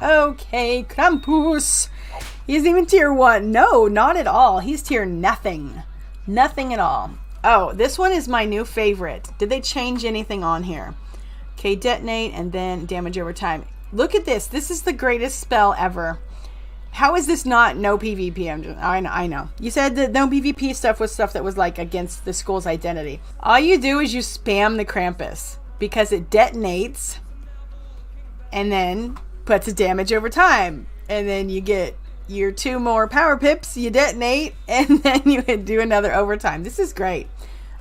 Okay, Krampus. He isn't even tier 1. No, not at all. He's tier nothing. Nothing at all. Oh, this one is my new favorite. Did they change anything on here? Okay, detonate and then damage over time. Look at this. This is the greatest spell ever. How is this not no PvP? I know. You said that no PvP stuff was stuff that was like against the school's identity. All you do is you spam the Krampus because it detonates and then puts a damage over time. And then you get your 2 more power pips, you detonate, and then you do another overtime. This is great.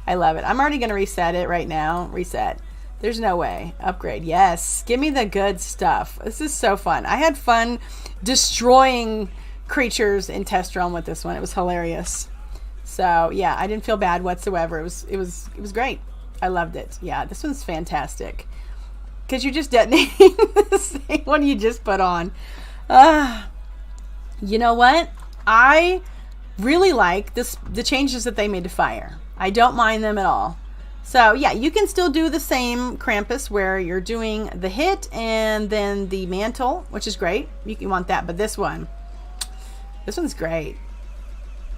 I love it. I'm already going to reset it right now. Reset. There's no way. Upgrade. Yes. Give me the good stuff. This is so fun. I had fun destroying creatures in Test Realm with this one. It was hilarious. So yeah, I didn't feel bad whatsoever. It was great. I loved it. Yeah, this one's fantastic. Because you're just detonating the same one you just put on. You know what? I really like the changes that they made to fire. I don't mind them at all. So yeah, you can still do the same Krampus where you're doing the hit and then the mantle, which is great. You can want that, but this one's great.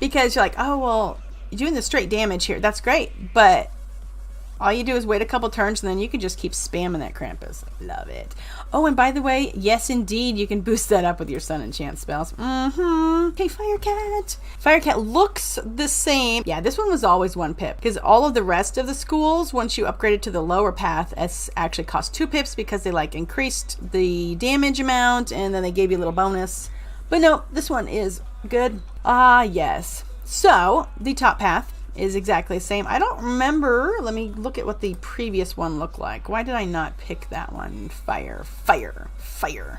Because you're like, oh, well, you're doing the straight damage here. That's great. But all you do is wait a couple turns and then you can just keep spamming that Krampus. Love it. Oh, and by the way, yes, indeed, you can boost that up with your Sun Enchant spells. Okay, Firecat. Firecat looks the same. Yeah, this one was always 1 pip because all of the rest of the schools, once you upgraded to the lower path, it's actually cost 2 pips because they like increased the damage amount and then they gave you a little bonus. But no, this one is good. Yes. So the top path is exactly the same. I don't remember. Let me look at what the previous one looked like. Why did I not pick that one? Fire.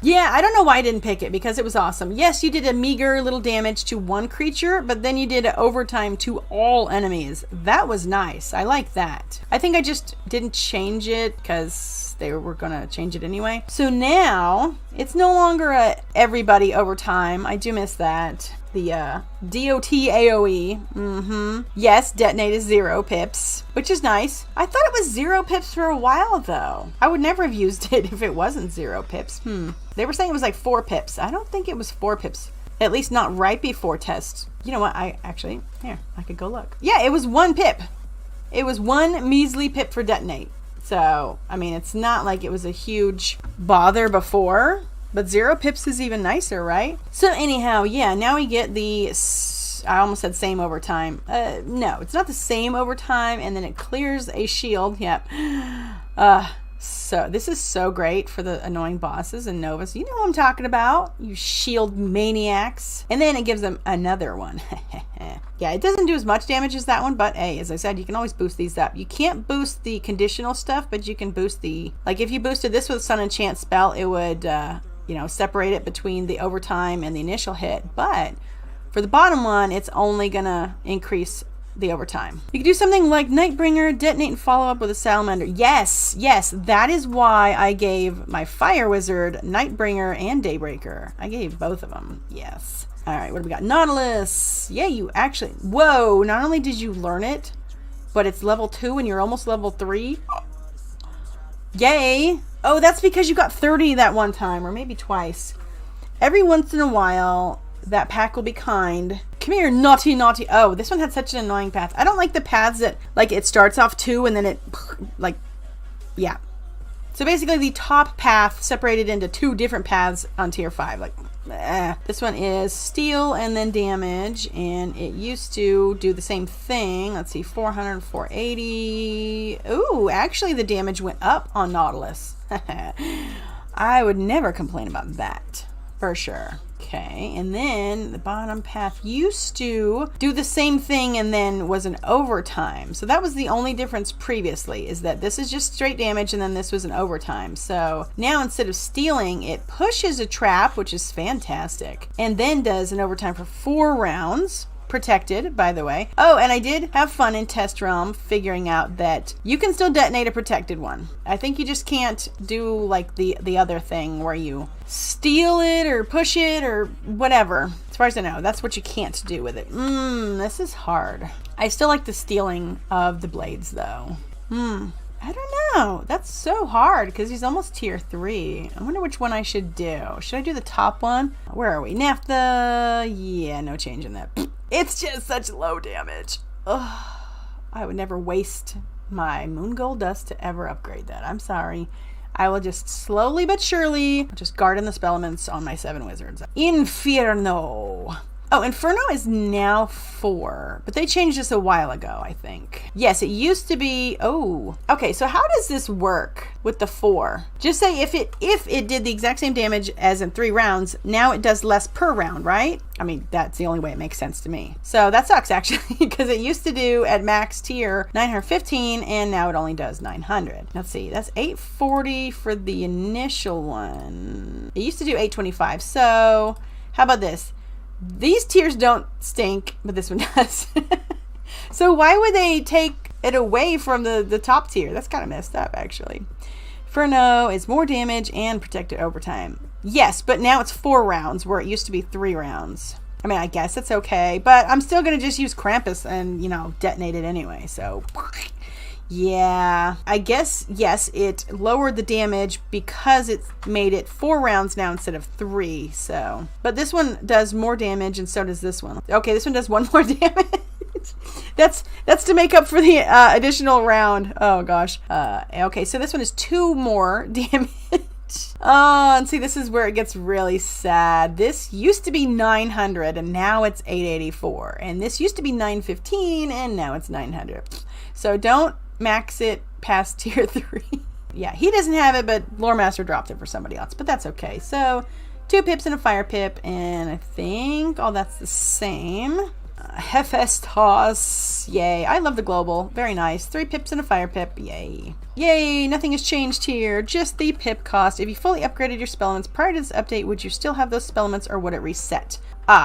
Yeah, I don't know why I didn't pick it because it was awesome. Yes, you did a meager little damage to 1 creature, but then you did an overtime to all enemies. That was nice. I like that. I think I just didn't change it because they were gonna change it anyway. So now it's no longer a everybody overtime. I do miss that. The DOT AoE. Yes, detonate is 0 pips, which is nice. I thought it was 0 pips for a while though. I would never have used it if it wasn't 0 pips. They were saying it was like 4 pips. I don't think it was 4 pips. At least not right before test. You know what? I could go look. Yeah, it was 1 pip. It was 1 measly pip for detonate. So, I mean, it's not like it was a huge bother before. But 0 pips is even nicer, right? So anyhow, yeah, now we get the, I almost said same overtime. No, it's not the same overtime, and then it clears a shield. Yep. So this is so great for the annoying bosses and Novus. You know what I'm talking about, you shield maniacs. And then it gives them another one. Yeah, it doesn't do as much damage as that one, but hey, as I said, you can always boost these up. You can't boost the conditional stuff, but you can boost the, like if you boosted this with Sun Enchant spell, it would, you know, separate it between the overtime and the initial hit. But for the bottom one, it's only gonna increase the overtime. You can do something like Nightbringer, detonate and follow up with a salamander. Yes, that is why I gave my fire wizard Nightbringer and Daybreaker. I gave both of them. Yes. All right, what do we got? Nautilus. Yeah, you actually, whoa, not only did you learn it, but it's level 2 and you're almost level 3. Yay. Oh, that's because you got 30 that one time, or maybe twice. Every once in a while, that pack will be kind. Come here, naughty. Oh, this one had such an annoying path. I don't like the paths that, like, it starts off 2 and then it, like, yeah. So basically the top path separated into 2 different paths on tier 5. Like, This one is steel and then damage, and it used to do the same thing. Let's see, 400, 480. Ooh, actually the damage went up on Nautilus. I would never complain about that, for sure. Okay, and then the bottom path used to do the same thing and then was an overtime. So that was the only difference previously, is that this is just straight damage and then this was an overtime. So now instead of stealing, it pushes a trap, which is fantastic, and then does an overtime for 4 rounds. Protected, by the way. Oh, and I did have fun in Test Realm figuring out that you can still detonate a protected one. I think you just can't do like the other thing where you steal it or push it or whatever. As far as I know, that's what you can't do with it. This is hard. I still like the stealing of the blades though. I don't know. That's so hard because he's almost tier 3. I wonder which one I should do. Should I do the top one? Where are we? Naphtha. Yeah, no change in that. It's just such low damage. Ugh. I would never waste my moon gold dust to ever upgrade that. I'm sorry. I will just slowly but surely just garden the spellements on my 7 wizards. Inferno. Oh, Inferno is now 4, but they changed this a while ago, I think. Yes, it used to be, oh, okay, so how does this work with the 4? Just say if it did the exact same damage as in 3 rounds, now it does less per round, right? I mean, that's the only way it makes sense to me. So that sucks actually, because it used to do at max tier 915 and now it only does 900. Let's see, that's 840 for the initial one. It used to do 825, so how about this? These tiers don't stink, but this one does. So why would they take it away from the top tier? That's kind of messed up, actually. Inferno is more damage and protected overtime. Yes, but now it's 4 rounds where it used to be 3 rounds. I mean, I guess it's okay, but I'm still going to just use Krampus and, you know, detonate it anyway. So, yeah, I guess, yes, it lowered the damage because it made it 4 rounds now instead of 3. So, but this one does more damage and so does this one. Okay, this one does 1 more damage. That's to make up for the additional round. Oh gosh. Okay, so this one is 2 more damage. Oh, and see, this is where it gets really sad. This used to be 900 and now it's 884. And this used to be 915 and now it's 900. So don't max it past tier 3. Yeah, he doesn't have it, but Lore Master dropped it for somebody else, but that's okay. So 2 pips and a fire pip, and I think all that's the same. Hephaestus, yay. I love the global, very nice. 3 pips and a fire pip, yay. Yay, nothing has changed here, just the pip cost. If you fully upgraded your spellements prior to this update, would you still have those spellements or would it reset?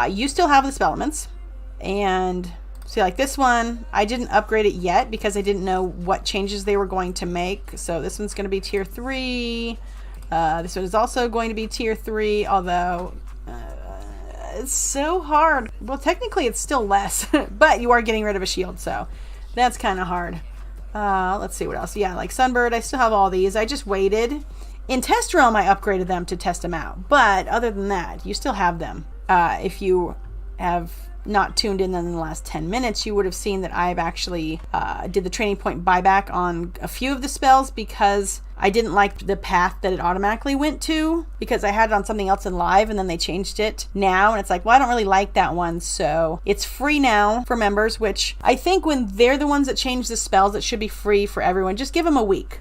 You still have the spellements, and see, like this one, I didn't upgrade it yet because I didn't know what changes they were going to make. So this one's going to be tier 3. This one is also going to be tier 3, although it's so hard. Well, technically it's still less, but you are getting rid of a shield, so that's kind of hard. Let's see what else. Yeah, like Sunbird, I still have all these. I just waited. In Test Realm, I upgraded them to test them out, but other than that, you still have them. If you have not tuned in the last 10 minutes, you would have seen that I've actually did the training point buyback on a few of the spells because I didn't like the path that it automatically went to because I had it on something else in live and then they changed it now and it's like, well, I don't really like that one, so it's free now for members, which I think when they're the ones that change the spells, it should be free for everyone. Just give them a week,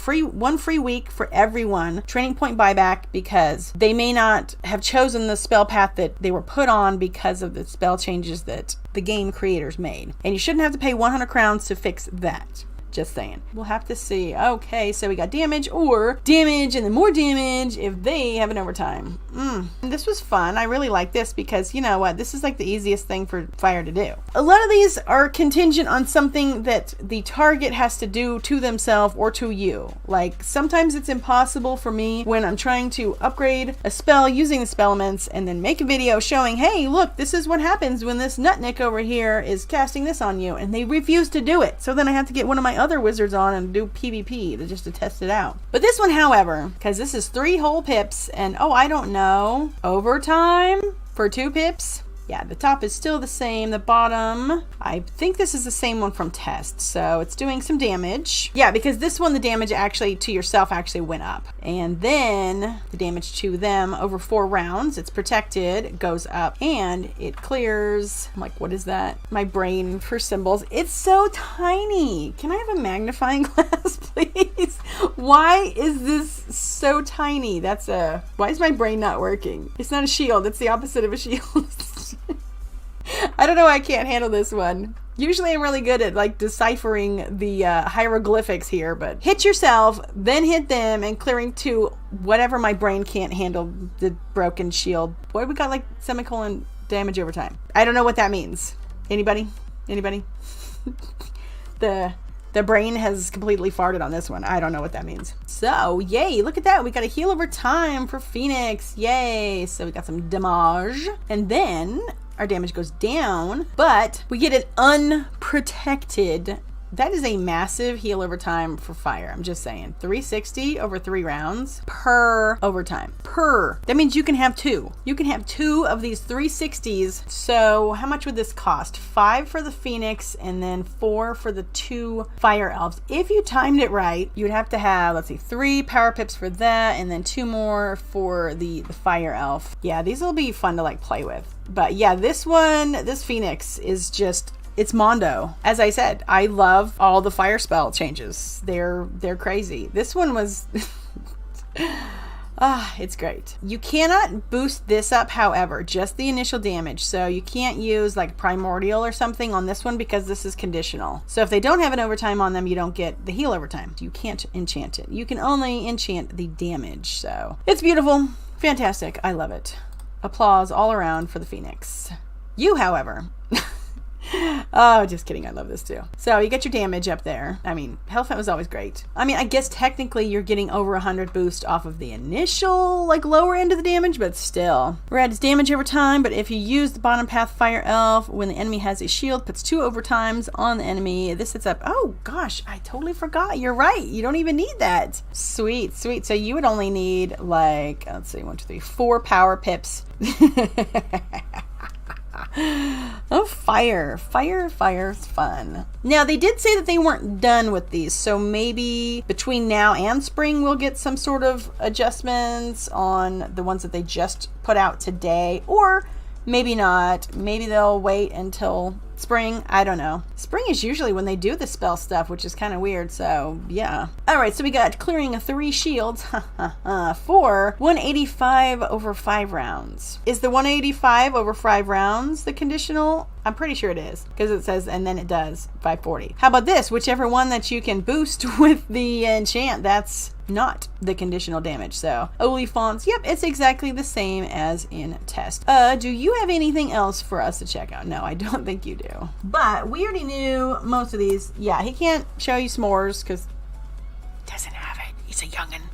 one free week for everyone, training point buyback, because they may not have chosen the spell path that they were put on because of the spell changes that the game creators made, and you shouldn't have to pay 100 crowns to fix that. Just saying. We'll have to see. Okay, so we got damage or damage and then more damage if they have an overtime. This was fun. I really like this because, you know what, this is like the easiest thing for Fire to do. A lot of these are contingent on something that the target has to do to themselves or to you. Like sometimes it's impossible for me when I'm trying to upgrade a spell using the spellements and then make a video showing, hey, look, this is what happens when this nutnik over here is casting this on you, and they refuse to do it. So then I have to get one of my other wizards on and do PvP to test it out. But this one, however, because this is 3 whole pips and oh, I don't know, overtime for 2 pips. Yeah, the top is still the same. The bottom, I think this is the same one from test. So it's doing some damage. Yeah, because this one, the damage actually to yourself actually went up. And then the damage to them over 4 rounds, it's protected, it goes up and it clears. I'm like, what is that? My brain for symbols. It's so tiny. Can I have a magnifying glass, please? Why is this so tiny? Why is my brain not working? It's not a shield. It's the opposite of a shield. I don't know why I can't handle this one. Usually I'm really good at like deciphering the hieroglyphics here, but hit yourself, then hit them, and clearing to whatever my brain can't handle the broken shield. Boy, we got like semicolon damage over time. I don't know what that means. Anybody? The brain has completely farted on this one. I don't know what that means. So, yay, look at that. We got a heal over time for Phoenix. Yay. So we got some damage. And then our damage goes down, but we get an unprotected That is a massive heal over time for fire. I'm just saying. 360 over 3 rounds per overtime. That means you can have 2. You can have 2 of these 360s. So how much would this cost? 5 for the Phoenix and then 4 for the 2 fire elves. If you timed it right, you would have to have, let's see, 3 power pips for that and then 2 more for the fire elf. Yeah, these will be fun to like play with. But yeah, this Phoenix is just, it's Mondo. As I said, I love all the fire spell changes. They're crazy. This one was it's great. You cannot boost this up, however, just the initial damage. So you can't use like primordial or something on this one because this is conditional. So if they don't have an overtime on them, you don't get the heal overtime. You can't enchant it. You can only enchant the damage. So it's beautiful. Fantastic. I love it. Applause all around for the Phoenix. You, however, oh, just kidding. I love this too. So you get your damage up there. I mean, Hellfent was always great. I mean, I guess technically you're getting over 100 boost off of the initial, like lower end of the damage, but still. Red is damage over time, but if you use the bottom path fire elf, when the enemy has a shield, puts 2 overtimes on the enemy. This sets up, oh gosh, I totally forgot. You're right. You don't even need that. Sweet, sweet. So you would only need like, let's see, 1, 2, 3, 4 power pips. Oh, fire's fun. Now, they did say that they weren't done with these, so maybe between now and spring we'll get some sort of adjustments on the ones that they just put out today, or maybe not. Maybe they'll wait until spring. I don't know. Spring is usually when they do the spell stuff, which is kind of weird. So yeah. All right. So we got clearing 3 shields for 185 over 5 rounds. Is the 185 over 5 rounds the conditional? I'm pretty sure it is because it says, and then it does 540. How about this? Whichever one that you can boost with the enchant, that's not the conditional damage. So Oliphants, yep, it's exactly the same as in test. Do you have anything else for us to check out? No, I don't think you do. But we already knew most of these. Yeah, he can't show you s'mores because he doesn't have it. He's a youngin'.